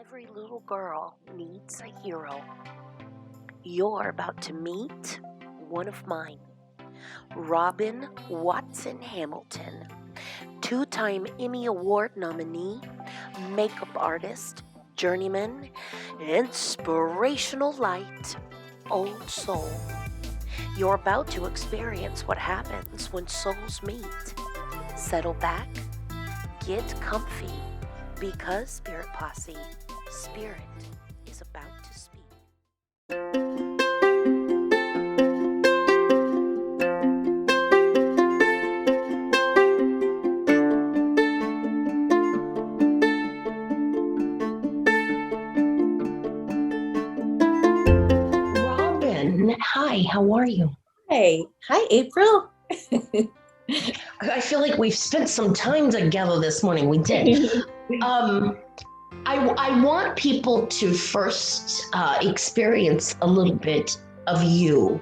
Every little girl needs a hero. You're about to meet one of mine, Robin Watson Hamilton, two-time Emmy Award nominee, makeup artist, journeyman, inspirational light, old soul. You're about to experience what happens when souls meet. Settle back, get comfy, because Spirit Posse, Spirit is about to speak. Robin, hi, how are you? Hey, hi, April. I feel like we've spent some time together this morning. We did. I want people to first experience a little bit of you.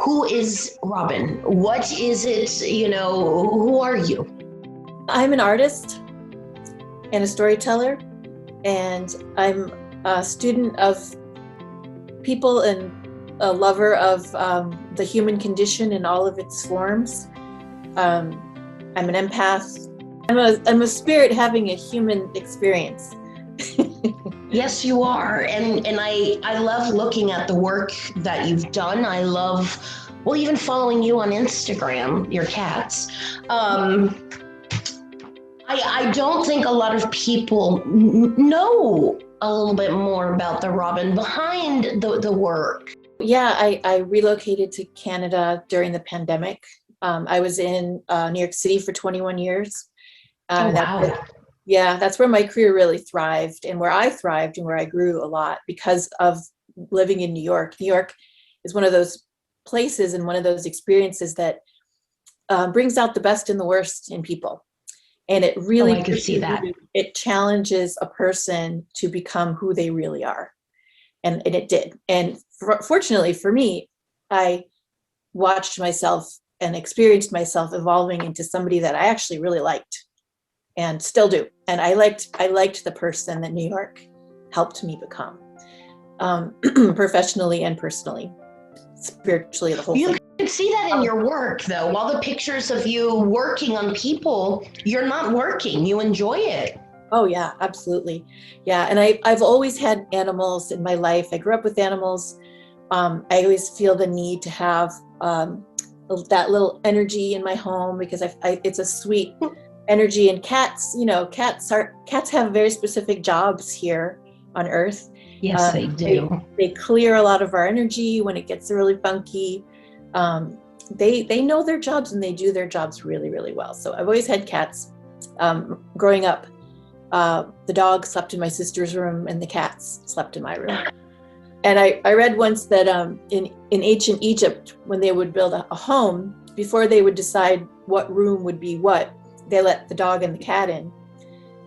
Who is Robin? What is it? Who are you? I'm an artist and a storyteller, and I'm a student of people and a lover of the human condition in all of its forms. I'm an empath. I'm a spirit having a human experience. Yes, you are. And I love looking at the work that you've done. I love, even following you on Instagram, your cats. I don't think a lot of people know a little bit more about the Robin behind the work. Yeah, I relocated to Canada during the pandemic. I was in New York City for 21 years. Oh, wow. That's where my career really thrived, and where I thrived and where I grew a lot because of living in New York. New York is one of those places and one of those experiences that brings out the best and the worst in people. And it really, I can see that. It challenges a person to become who they really are. And it did. And fortunately for me, I watched myself and experienced myself evolving into somebody that I actually really liked and still do. And I liked the person that New York helped me become, professionally and personally, spiritually, the whole thing. You can see that in your work, though. All the pictures of you working on people, you're not working, you enjoy it. Oh yeah, absolutely. Yeah, and I've always had animals in my life. I grew up with animals. I always feel the need to have that little energy in my home because it's a sweet energy. And cats, cats have very specific jobs here on Earth. Yes, they do. They clear a lot of our energy when it gets really funky. They know their jobs and they do their jobs really, really well. So I've always had cats. Growing up, the dog slept in my sister's room and the cats slept in my room. And I read once that in ancient Egypt, when they would build a home, before they would decide what room would be what, they let the dog and the cat in.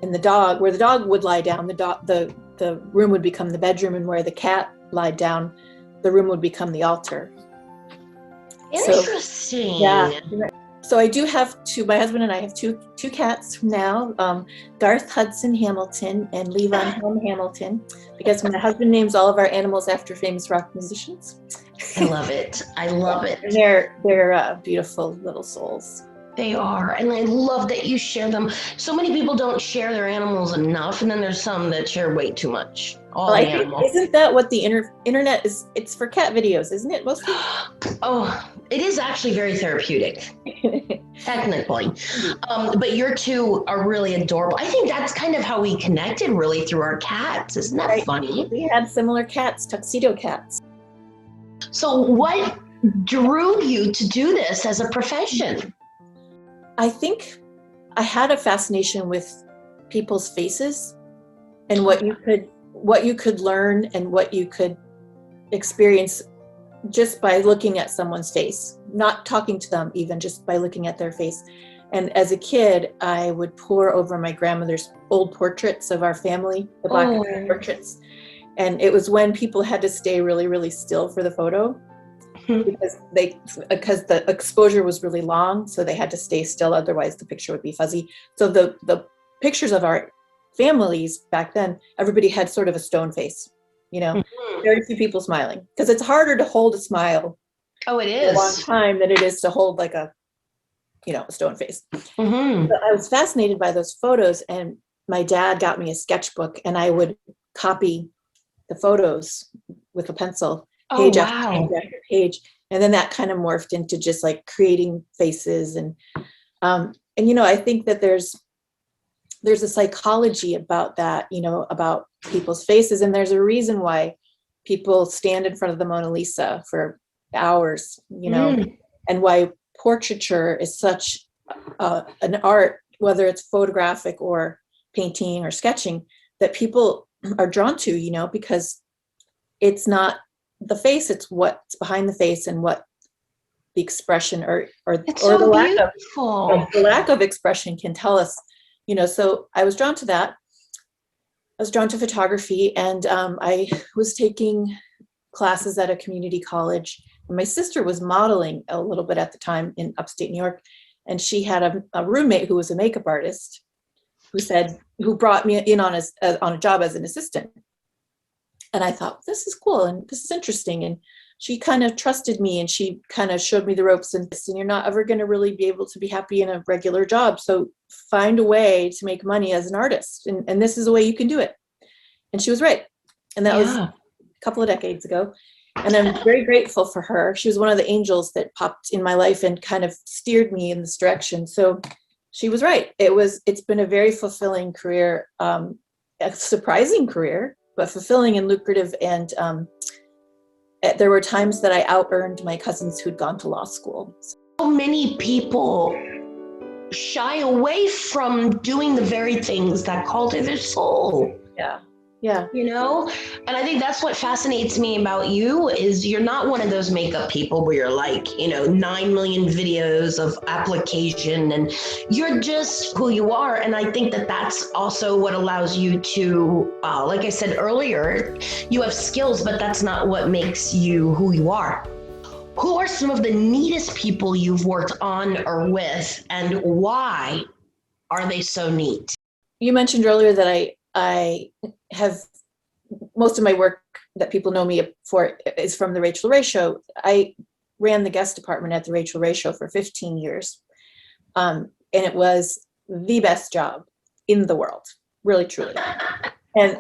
And where the dog would lie down, the room would become the bedroom, and where the cat lied down, the room would become the altar. Interesting. So I do have my husband and I have two cats now, Garth Hudson Hamilton and Levon Helm Hamilton, because my husband names all of our animals after famous rock musicians. I love it. I love it. And they're beautiful little souls. They are, and I love that you share them. So many people don't share their animals enough, and then there's some that share way too much. Isn't that what the internet is? It's for cat videos, isn't it? Mostly. Oh, it is actually very therapeutic, technically. But your two are really adorable. I think that's kind of how we connected, really, through our cats. Isn't that funny? We had similar cats, tuxedo cats. So what drew you to do this as a profession? I think I had a fascination with people's faces and what you could learn and what you could experience just by looking at someone's face, not talking to them, even just by looking at their face. And as a kid, I would pore over my grandmother's old portraits of our family, the black and white portraits. And it was when people had to stay really, really still for the photo. Because the exposure was really long, so they had to stay still, otherwise the picture would be fuzzy. So the pictures of our families back then, everybody had sort of a stone face, very few people smiling, because it's harder to hold a smile Oh, it for a long is. time than it is to hold like a stone face. Mm-hmm. But I was fascinated by those photos, and my dad got me a sketchbook, and I would copy the photos with a pencil, page after page after page. And then that kind of morphed into just like creating faces. And I think that there's a psychology about that, about people's faces. And there's a reason why people stand in front of the Mona Lisa for hours, and why portraiture is such an art, whether it's photographic or painting or sketching, that people are drawn to, because it's not the face, it's what's behind the face and what the expression or the lack of expression can tell us. So I was drawn to that. I was drawn to photography, and I was taking classes at a community college. My sister was modeling a little bit at the time in upstate New York, and she had a roommate who was a makeup artist who brought me in on a job as an assistant. And I thought, this is cool and this is interesting. And she kind of trusted me, and she kind of showed me the ropes, and you're not ever going to really be able to be happy in a regular job. So find a way to make money as an artist. And this is a way you can do it. And she was right. And that was a couple of decades ago. And I'm very grateful for her. She was one of the angels that popped in my life and kind of steered me in this direction. So she was right. It's been a very fulfilling career, a surprising career, but fulfilling and lucrative. And there were times that I out-earned my cousins who'd gone to law school. So many people shy away from doing the very things that call to their soul. Yeah. And I think that's what fascinates me about you is you're not one of those makeup people where you're like, 9 million videos of application, and you're just who you are. And I think that that's also what allows you to, like I said earlier, you have skills, but that's not what makes you who you are. Who are some of the neatest people you've worked on or with, and why are they so neat? You mentioned earlier that I have most of my work that people know me for is from the Rachael Ray Show. I ran the guest department at the Rachael Ray Show for 15 years. And it was the best job in the world, really, truly. And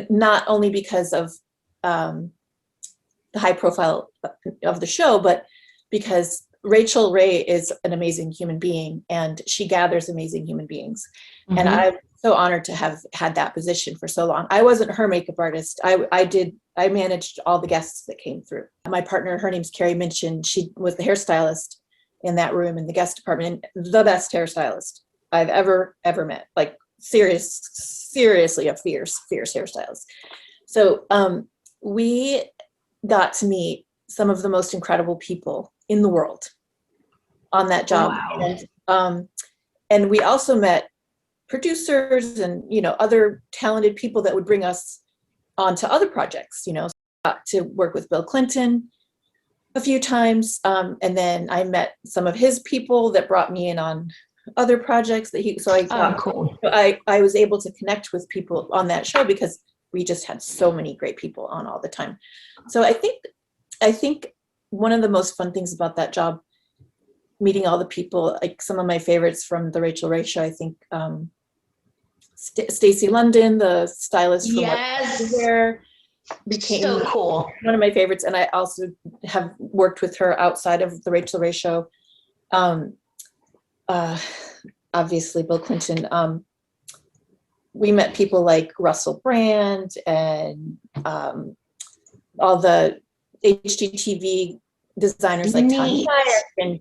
not only because of the high profile of the show, but because Rachael Ray is an amazing human being, and she gathers amazing human beings. Mm-hmm. And I'm so honored to have had that position for so long. I wasn't her makeup artist. I managed all the guests that came through. My partner, her name's Carrie Minchin. She was the hairstylist in that room in the guest department, and the best hairstylist I've ever met. Like seriously a fierce hairstylist. So we got to meet some of the most incredible people in the world on that job. Wow. And we also met producers and other talented people that would bring us onto other projects. Got to work with Bill Clinton a few times, and then I met some of his people that brought me in on other projects that he. So I was able to connect with people on that show because we just had so many great people on all the time. So I think one of the most fun things about that job, meeting all the people, like some of my favorites from the Rachael Ray Show, I think Stacey London, the stylist from there, became so cool. One of my favorites. And I also have worked with her outside of the Rachael Ray Show. Obviously Bill Clinton. We met people like Russell Brand and all the HGTV designers like Tom Tyre and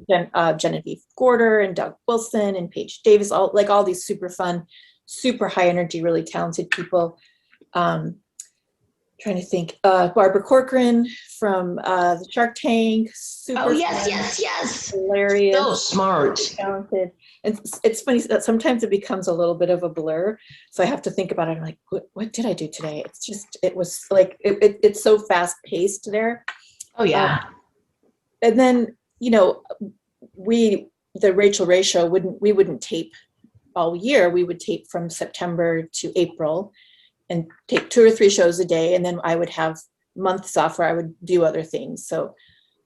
Genevieve Gorder and Doug Wilson and Paige Davis, all these super fun, super high energy, really talented people. Trying to think, Barbara Corcoran from the Shark Tank. Super yes. Hilarious. So smart. Talented. And it's funny that sometimes it becomes a little bit of a blur. So I have to think about it. I'm like, what did I do today? It was like, it's so fast paced there. Oh yeah. And then, the Rachael Ray Show, we wouldn't tape all year, we would tape from September to April and take 2 or 3 shows a day. And then I would have months off where I would do other things. So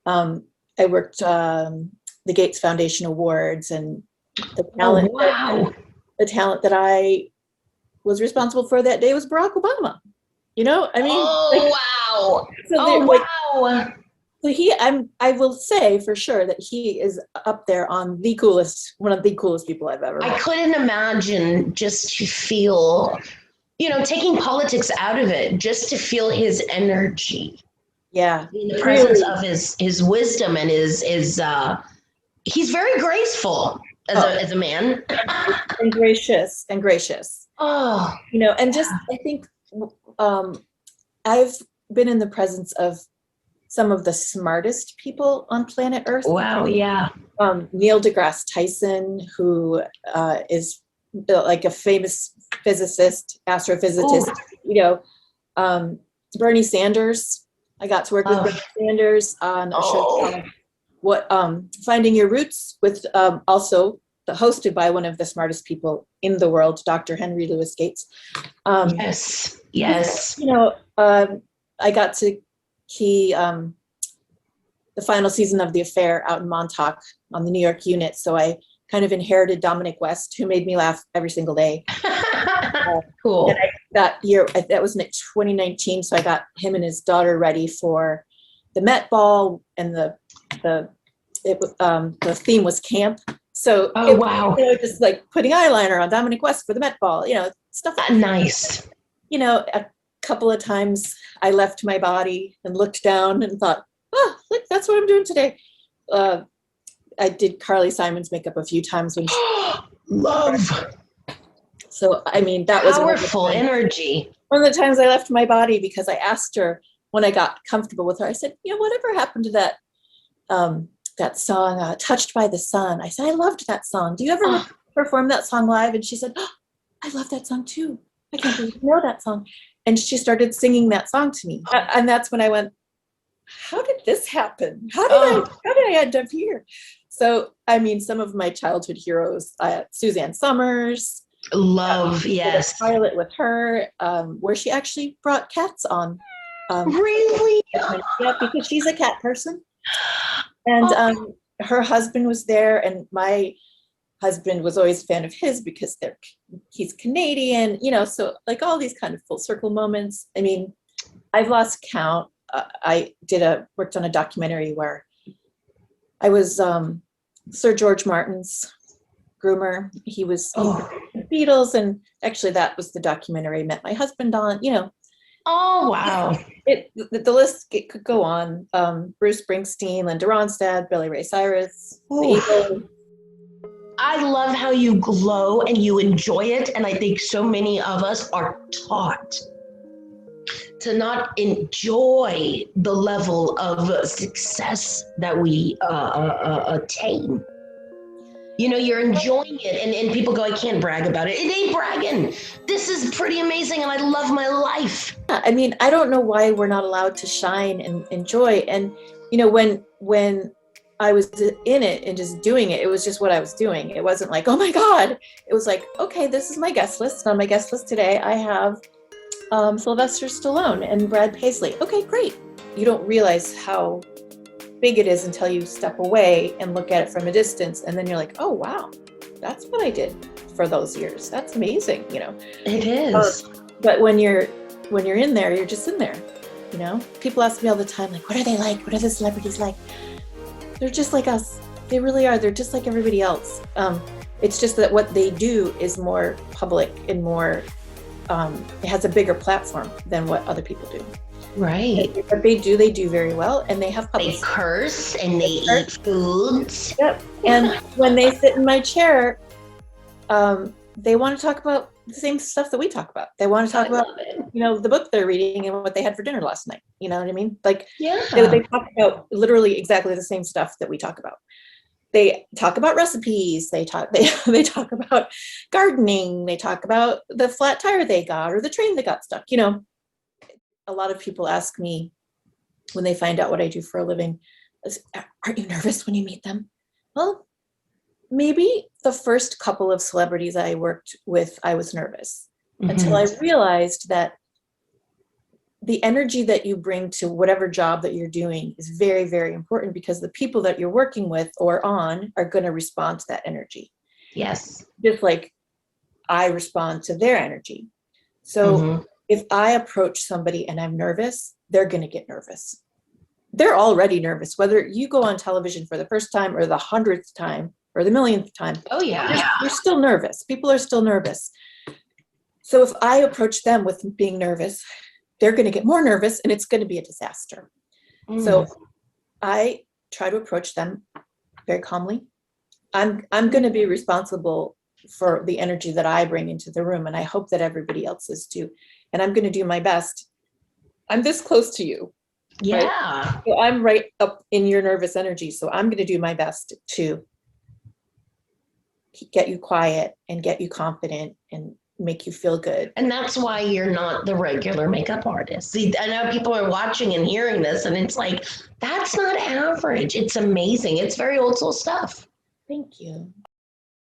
I worked the Gates Foundation Awards, and the talent, the talent that I was responsible for that day was Barack Obama. I mean, wow. So wow. So I will say for sure that he is up there on one of the coolest people I've ever met. I couldn't imagine just to feel, taking politics out of it, just to feel his energy. Yeah. In the presence of his wisdom and he's very graceful as a man. and gracious. Oh. And just, I think I've been in the presence of some of the smartest people on planet Earth. Wow, yeah. Neil deGrasse Tyson, who is like a famous physicist, astrophysicist. Bernie Sanders. I got to work with Bernie Sanders on a show called Finding Your Roots, with also hosted by one of the smartest people in the world, Dr. Henry Louis Gates. Yes. I got to key the final season of The Affair out in Montauk on the New York unit. So I kind of inherited Dominic West, who made me laugh every single day. Cool. And that was in 2019. So I got him and his daughter ready for the Met Ball, and the theme was camp. So just like putting eyeliner on Dominic West for the Met Ball, stuff like nice. A couple of times I left my body and looked down and thought, look, that's what I'm doing today. I did Carly Simon's makeup a few times when love. So I mean, that was powerful energy. One of the times I left my body, because I asked her when I got comfortable with her, I said, whatever happened to that song, Touched by the Sun? I said, I loved that song. Do you ever perform that song live? And she said, I love that song too. I can't believe you know that song. And she started singing that song to me. And that's when I went, how did this happen? How did I end up here? So, I mean, some of my childhood heroes, Suzanne Summers. Love, yes. A pilot with her, where she actually brought cats on. Really? Yeah, because she's a cat person. And her husband was there, and my husband was always a fan of his because he's Canadian, so like all these kind of full circle moments. I mean, I've lost count. I worked on a documentary where I was Sir George Martin's groomer. He was the Beatles, and actually that was the documentary I met my husband on. Oh wow! The list could go on. Bruce Springsteen, Linda Ronstadt, Billy Ray Cyrus, the Eagles. I love how you glow and you enjoy it, and I think so many of us are taught to not enjoy the level of success that we attain. You're enjoying it, and people go, I can't brag about it. It ain't bragging. This is pretty amazing, and I love my life. I mean, I don't know why we're not allowed to shine and enjoy. And, when I was in it and just doing it, it was just what I was doing. It wasn't like, oh my God. It was like, okay, this is my guest list. And on my guest list today, I have Sylvester Stallone and Brad Paisley. Okay, great. You don't realize how big it is until you step away and look at it from a distance, and then you're like, oh wow, that's what I did for those years. That's amazing. It is. But when you're in there, you're just in there. People ask me all the time, like, what are they like? What are the celebrities like? They're just like us. They really are. They're just like everybody else. It's just that what they do is more public and more it has a bigger platform than what other people do. Right. What they do very well, and they have public. They curse and they eat foods. Yep. And when they sit in my chair, they want to talk about the same stuff that we talk about. They want to talk about, the book they're reading and what they had for dinner last night. You know what I mean? Like, they talk about literally exactly the same stuff that we talk about. They talk about recipes. They talk about gardening. They talk about the flat tire they got or the train that got stuck. A lot of people ask me when they find out what I do for a living, aren't you nervous when you meet them? Well, maybe the first couple of celebrities I worked with, I was nervous until I realized that the energy that you bring to whatever job that you're doing is very, very important, because the people that you're working with or on are going to respond to that energy. Yes. Just like I respond to their energy. So if I approach somebody and I'm nervous, they're going to get nervous. They're already nervous, whether you go on television for the first time or the 100th time or the millionth time. Oh, yeah. You're still nervous. People are still nervous. So if I approach them with being nervous, they're going to get more nervous and it's going to be a disaster. So I try to approach them very calmly. I'm going to be responsible for the energy that I bring into the room, and I hope that everybody else is too. And I'm going to do my best. I'm this close to you. Yeah. Right? So I'm right up in your nervous energy. So I'm going to do my best to get you quiet and get you confident and make you feel good. And that's why you're not the regular makeup artist. See, I know people are watching and hearing this, and it's like, that's not average. It's amazing. It's very old soul stuff. Thank you.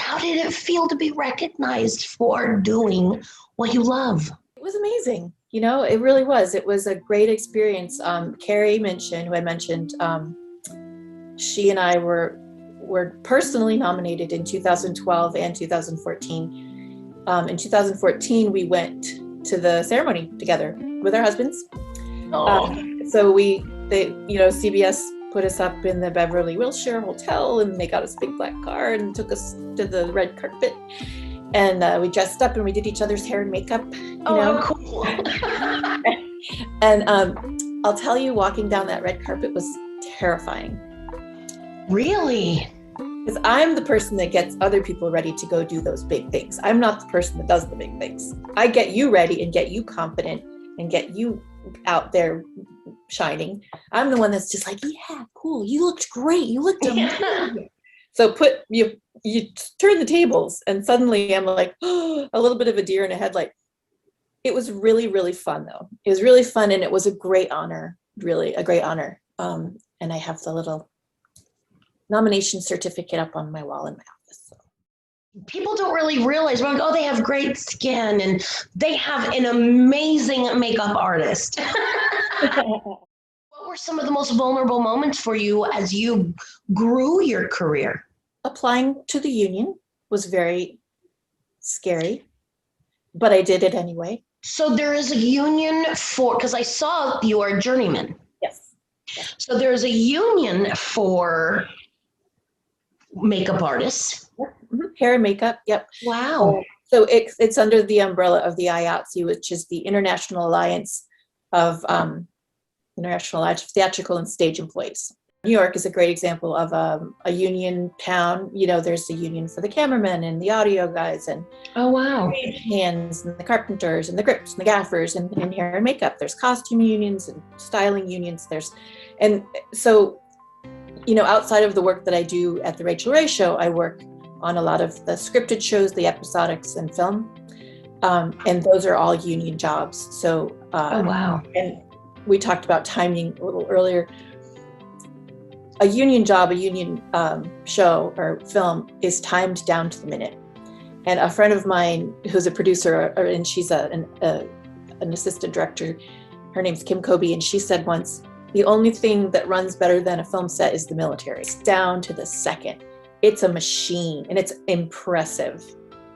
How did it feel to be recognized for doing what you love? It was amazing. You know, it really was. It was a great experience. Carrie Minchin, who I mentioned, she and I were personally nominated in 2012 and 2014. In 2014, we went to the ceremony together with our husbands. So CBS put us up in the Beverly Wilshire Hotel, and they got us a big black car and took us to the red carpet. And we dressed up and we did each other's hair and makeup. Cool. And I'll tell you, walking down that red carpet was terrifying. Really? Because I'm the person that gets other people ready to go do those big things. I'm not the person that does the big things. I get you ready and get you confident and get you out there shining. I'm the one that's just like, yeah, cool. You looked great. You looked amazing. So you turn the tables, and suddenly I'm like, a little bit of a deer in a headlight. It was really, really fun though. It was really fun, and it was a great honor, really a great honor. And I have the little nomination certificate up on my wall in my office. So. People don't really realize, we're like, they have great skin and they have an amazing makeup artist. What were some of the most vulnerable moments for you as you grew your career? Applying to the union was very scary, but I did it anyway. So there is a union because I saw you are a journeyman. Yes. So there's a union for makeup artists. Hair and makeup. Yep. Wow. So it's under the umbrella of the IATSE, which is the International Alliance of Theatrical and Stage Employees. New York is a great example of a union town. You know, there's a union for the cameramen and the audio guys and hands and the carpenters and the grips and the gaffers and hair and makeup. There's costume unions and styling unions. And so, you know, outside of the work that I do at the Rachael Ray Show, I work on a lot of the scripted shows, the episodics and film. And those are all union jobs. So, and we talked about timing a little earlier. A union job, a union show or film is timed down to the minute. And a friend of mine who's a producer, and she's an assistant director, her name's Kim Kobe, and she said once, the only thing that runs better than a film set is the military. It's down to the second. It's a machine, and it's impressive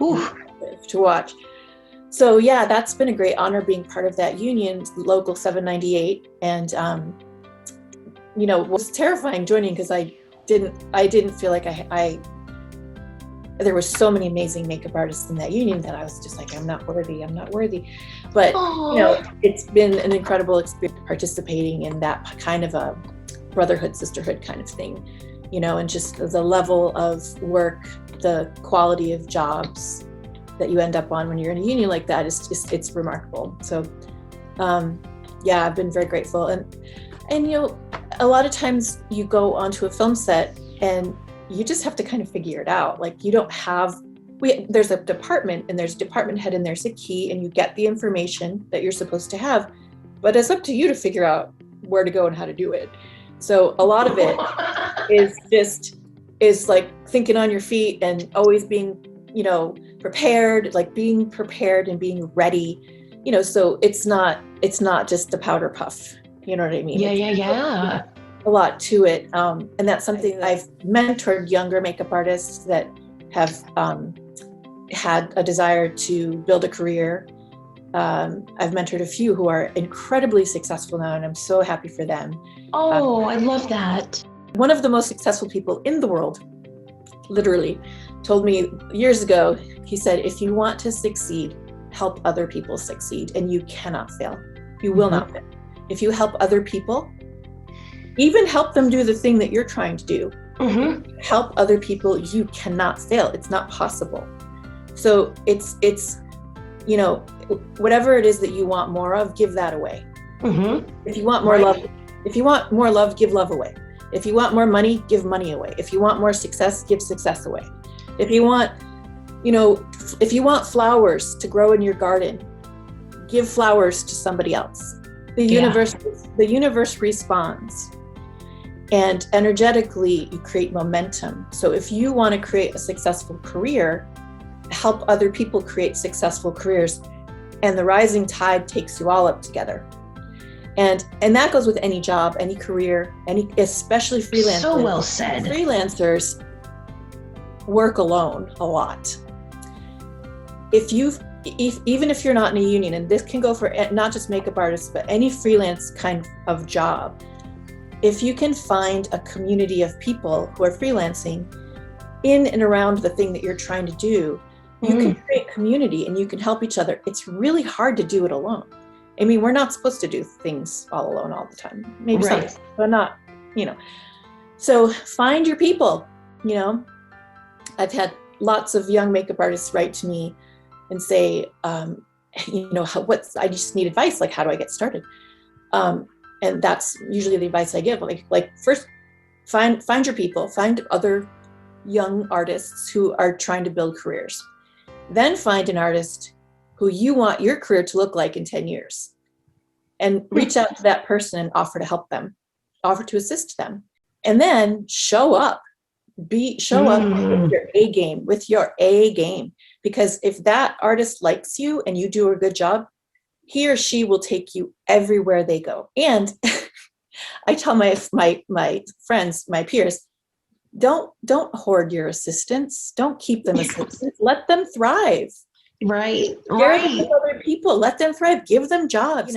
to watch. So yeah, that's been a great honor being part of that union, Local 798, and you know, it was terrifying joining because I didn't feel like there were so many amazing makeup artists in that union that I was just like, I'm not worthy. But you know, it's been an incredible experience participating in that kind of a brotherhood, sisterhood kind of thing, you know, and just the level of work, the quality of jobs that you end up on when you're in a union like that is just, it's remarkable. So yeah, I've been very grateful. And you know, a lot of times you go onto a film set and you just have to kind of figure it out. Like you don't have, there's a department and there's a department head and there's a key and you get the information that you're supposed to have, but it's up to you to figure out where to go and how to do it. So a lot of it is just, is like thinking on your feet and always being, prepared, like being prepared and being ready, so it's not just a powder puff. You know what I mean? Yeah. A lot to it. And that's something that I've mentored younger makeup artists that have had a desire to build a career. I've mentored a few who are incredibly successful now, and I'm so happy for them. Oh, I love that. One of the most successful people in the world, literally, told me years ago, he said, if you want to succeed, help other people succeed, and you cannot fail. You will not fail. If you help other people, even help them do the thing that you're trying to do, help other people, you cannot fail. It's not possible. So it's whatever it is that you want more of, give that away. If you want more love, give love away. If you want more money, give money away. If you want more success, give success away. If you want flowers to grow in your garden, give flowers to somebody else. The universe responds. And energetically, you create momentum. So if you want to create a successful career, help other people create successful careers, and the rising tide takes you all up together. And that goes with any job, any career, especially freelancers. So well said. Freelancers work alone a lot. Even if you're not in a union, and this can go for not just makeup artists, but any freelance kind of job, if you can find a community of people who are freelancing in and around the thing that you're trying to do, you can create community and you can help each other. It's really hard to do it alone. I mean, we're not supposed to do things all alone all the time. Maybe some, but not, So find your people, I've had lots of young makeup artists write to me and say, I just need advice. Like, how do I get started? And that's usually the advice I give. Like first, find your people, find other young artists who are trying to build careers. Then find an artist who you want your career to look like in 10 years, and reach out to that person and offer to help them, offer to assist them. And then show up with your A game. Because if that artist likes you and you do a good job, he or she will take you everywhere they go. And I tell my friends, my peers, don't hoard your assistants. Don't keep them assistants. Let them thrive. Right. Other people, let them thrive. Give them jobs.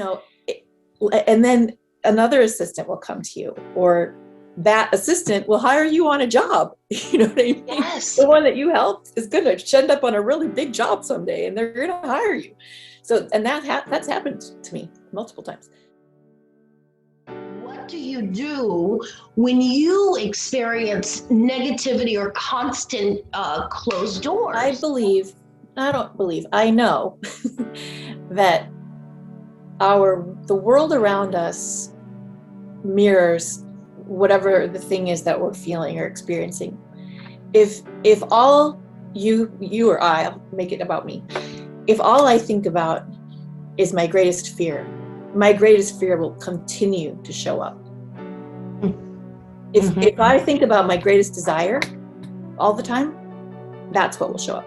And then another assistant will come to you, or that assistant will hire you on a job. You know what I mean? Yes. The one that you helped is going to end up on a really big job someday, and they're going to hire you. So, and that's happened to me multiple times. What do you do when you experience negativity or constant closed doors? I know that the world around us mirrors whatever the thing is that we're feeling or experiencing. If all you or I'll make it about me. If all I think about is my greatest fear will continue to show up. If I think about my greatest desire all the time, that's what will show up.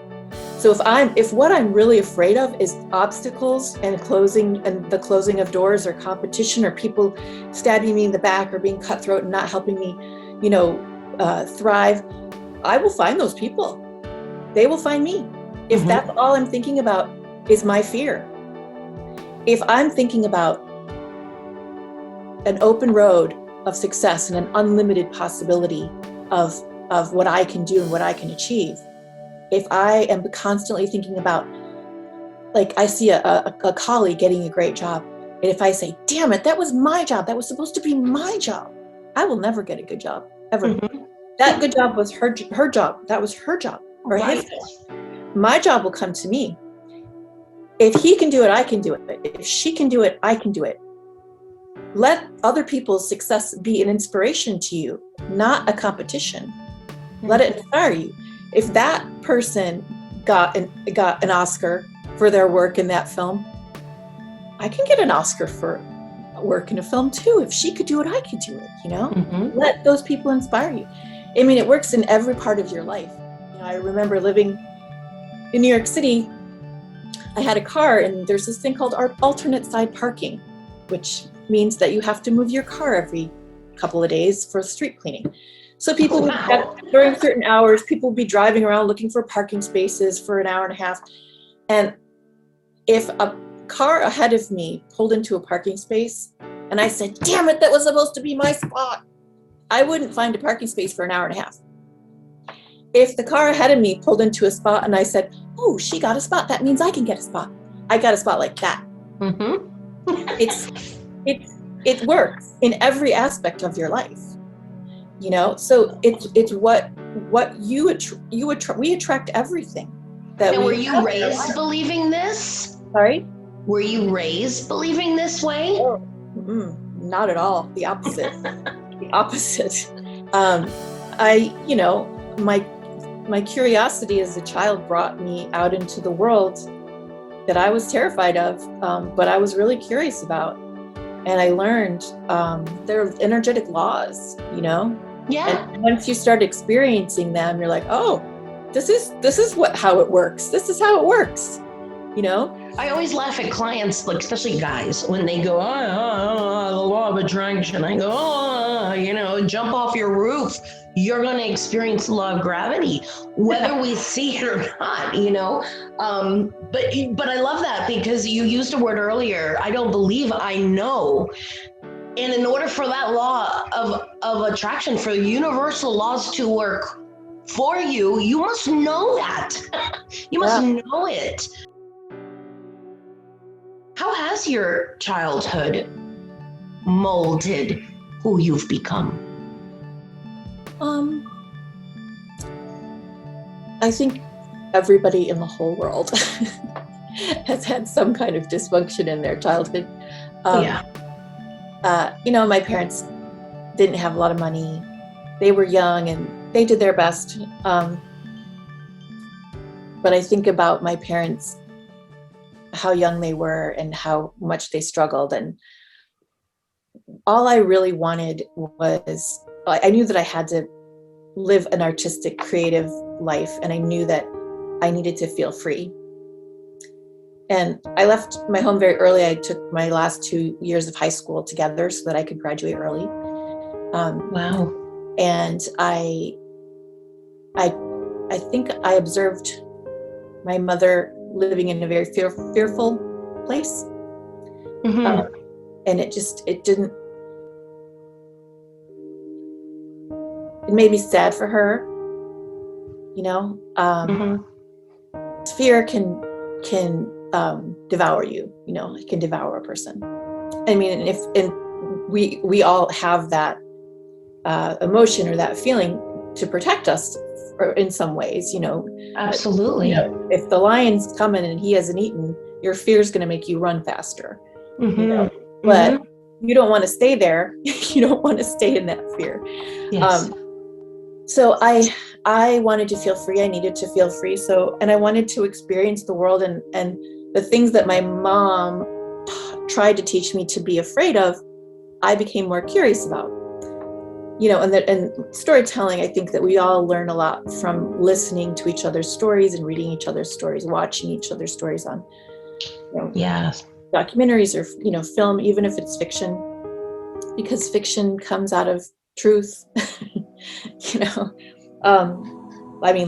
So if what I'm really afraid of is obstacles and the closing of doors, or competition, or people stabbing me in the back, or being cutthroat and not helping me, thrive, I will find those people. They will find me. If that's all I'm thinking about is my fear. If I'm thinking about an open road of success and an unlimited possibility of what I can do and what I can achieve, if I am constantly thinking about, like, I see a colleague getting a great job, and if I say, damn it, that was my job, that was supposed to be my job, I will never get a good job, ever. That good job was her job. That was her job, or his job. My job will come to me. If he can do it, I can do it. If she can do it, I can do it. Let other people's success be an inspiration to you, not a competition. Let it inspire you. If that person got an Oscar for their work in that film, I can get an Oscar for work in a film too. If she could do it, I could do it, Let those people inspire you. I mean, it works in every part of your life. I remember living in New York City. I had a car, and there's this thing called alternate side parking, which means that you have to move your car every couple of days for street cleaning. So people would during certain hours, people would be driving around looking for parking spaces for an hour and a half. And if a car ahead of me pulled into a parking space and I said, damn it, that was supposed to be my spot, I wouldn't find a parking space for an hour and a half. If the car ahead of me pulled into a spot and I said, oh, she got a spot, that means I can get a spot. I got a spot like that. Mm-hmm. It works in every aspect of your life, so it's what we attract everything. And were you raised believing this? Sorry? Were you raised believing this way? Oh, not at all. The opposite. The opposite. My curiosity as a child brought me out into the world that I was terrified of, but I was really curious about. And I learned there are energetic laws, Yeah. And once you start experiencing them, you're like, oh, this is how it works. This is how it works, I always laugh at clients, like especially guys, when they go, the law of attraction. I go, jump off your roof. You're going to experience the law of gravity, whether we see it or not, But I love that because you used a word earlier. I don't believe, I know. And in order for that law of attraction, for universal laws to work for you, you must know that. You must know it. How has your childhood molded who you've become? I think everybody in the whole world has had some kind of dysfunction in their childhood. My parents didn't have a lot of money. They were young and they did their best. But I think about my parents, how young they were and how much they struggled. And all I really wanted was, I knew that I had to live an artistic, creative life. And I knew that I needed to feel free. And I left my home very early. I took my last 2 years of high school together so that I could graduate early. Wow. And I think I observed my mother living in a very fearful place. Mm-hmm. And it made me sad for her. Fear can devour you. It can devour a person. I mean, and we all have that emotion or that feeling to protect us in some ways. Absolutely. If the lion's coming and he hasn't eaten, your fear is going to make you run faster. Mm-hmm. But you don't want to stay there. You don't want to stay in that fear. Yes. So I wanted to feel free. I needed to feel free. And I wanted to experience the world and the things that my mom tried to teach me to be afraid of, I became more curious about. And storytelling, I think that we all learn a lot from listening to each other's stories and reading each other's stories, watching each other's stories on documentaries or film, even if it's fiction, because fiction comes out of truth.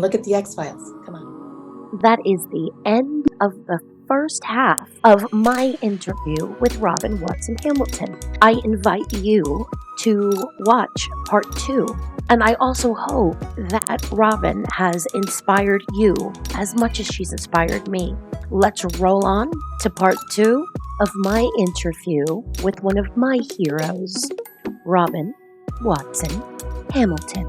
Look at the X-Files. Come on. That is the end of the first half of my interview with Robin Watson Hamilton. I invite you to watch part 2. And I also hope that Robin has inspired you as much as she's inspired me. Let's roll on to part 2 of my interview with one of my heroes, Robin Watson Hamilton.